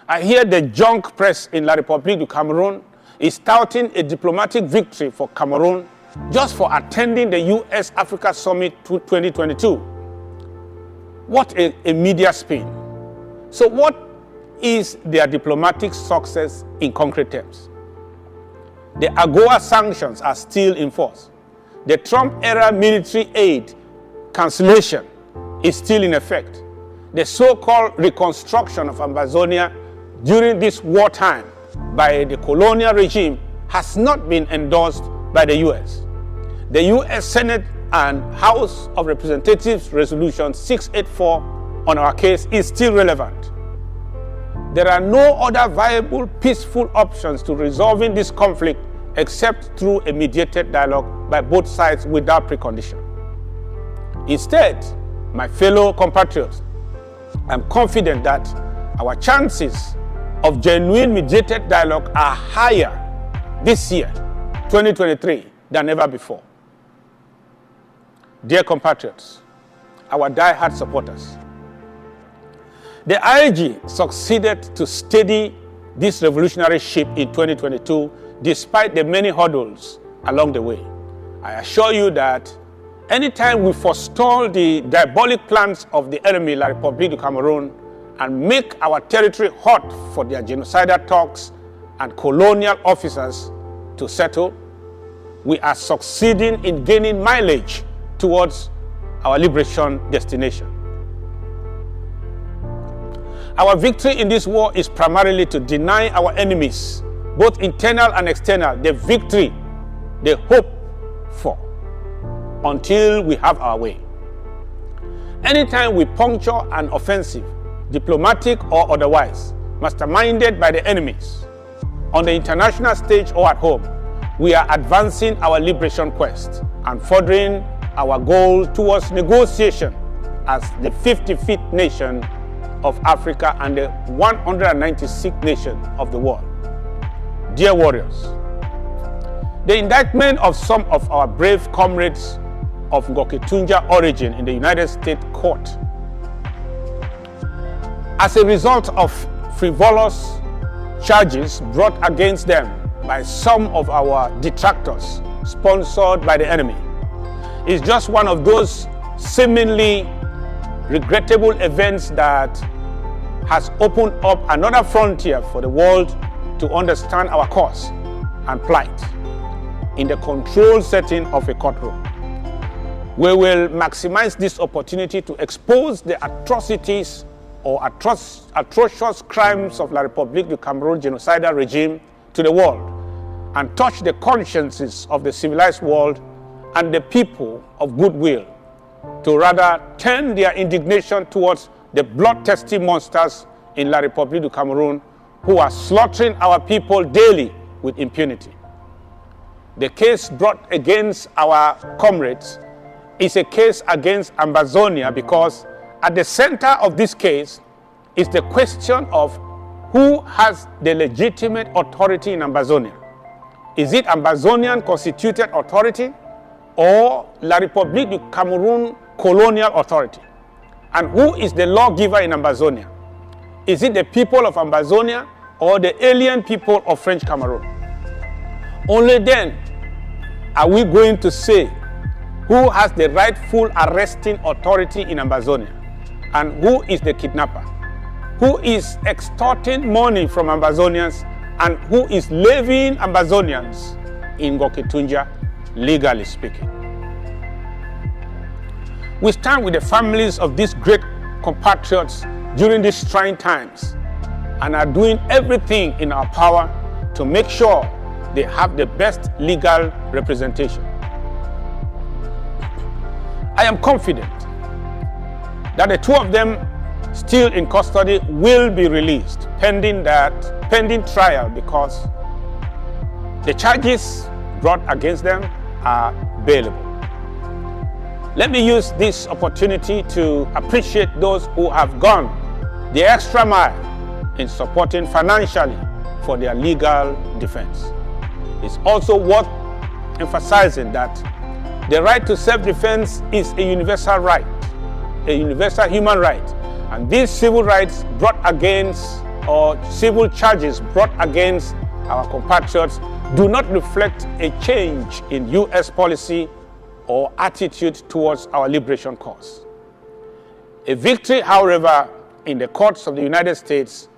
I hear the junk press in La République du Cameroon is touting a diplomatic victory for Cameroon just for attending the US-Africa Summit 2022. What a media spin. So what is their diplomatic success in concrete terms? The AGOA sanctions are still in force. The Trump-era military aid cancellation is still in effect. The so-called reconstruction of Ambazonia during this wartime by the colonial regime has not been endorsed by the U.S. The U.S. Senate and House of Representatives Resolution 684 on our case is still relevant. There are no other viable, peaceful options to resolving this conflict except through a mediated dialogue by both sides without precondition. Instead, my fellow compatriots, I'm confident that our chances of genuine mediated dialogue are higher this year, 2023, than ever before. Dear compatriots, our die-hard supporters, the IG succeeded to steady this revolutionary ship in 2022 despite the many hurdles along the way. I assure you that anytime we forestall the diabolic plans of the enemy, La République du Cameroon, and make our territory hot for their genocidal talks and colonial officers to settle, we are succeeding in gaining mileage towards our liberation destination. Our victory in this war is primarily to deny our enemies, both internal and external, the victory they hope for until we have our way. Anytime we puncture an offensive, diplomatic or otherwise, masterminded by the enemies, on the international stage or at home, we are advancing our liberation quest and furthering our goal towards negotiation as the 55th nation of Africa and the 196th nation of the world. Dear warriors, the indictment of some of our brave comrades of Ngoketunja origin in the United States court as a result of frivolous charges brought against them by some of our detractors sponsored by the enemy is just one of those seemingly regrettable events that has opened up another frontier for the world to understand our cause and plight in the controlled setting of a courtroom. We will maximize this opportunity to expose the atrocities or atrocious crimes of La République du Cameroon genocidal regime to the world and touch the consciences of the civilized world and the people of goodwill to rather turn their indignation towards the bloodthirsty monsters in La République du Cameroon who are slaughtering our people daily with impunity. The case brought against our comrades is a case against Ambazonia because at the center of this case is the question of who has the legitimate authority in Ambazonia. Is it Ambazonian constituted authority or La République du Cameroon colonial authority? And who is the lawgiver in Ambazonia? Is it the people of Ambazonia or the alien people of French Cameroon? Only then are we going to say who has the rightful arresting authority in Ambazonia and who is the kidnapper, who is extorting money from Ambazonians and who is levying Ambazonians in Ngoketunja, legally speaking. We stand with the families of these great compatriots during these trying times and are doing everything in our power to make sure they have the best legal representation. I am confident that the two of them still in custody will be released pending trial because the charges brought against them are bailable. Let me use this opportunity to appreciate those who have gone the extra mile in supporting financially for their legal defense. It's also worth emphasizing that the right to self-defense is a universal right, a universal human right, and these civil rights brought against or civil charges brought against our compatriots do not reflect a change in U.S. policy or attitude towards our liberation cause. A victory, however, in the courts of the United States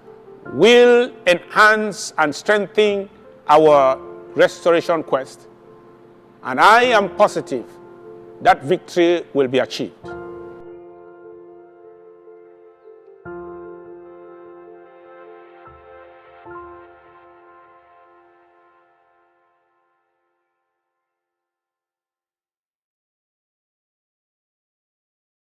will enhance and strengthen our restoration quest, and I am positive that victory will be achieved.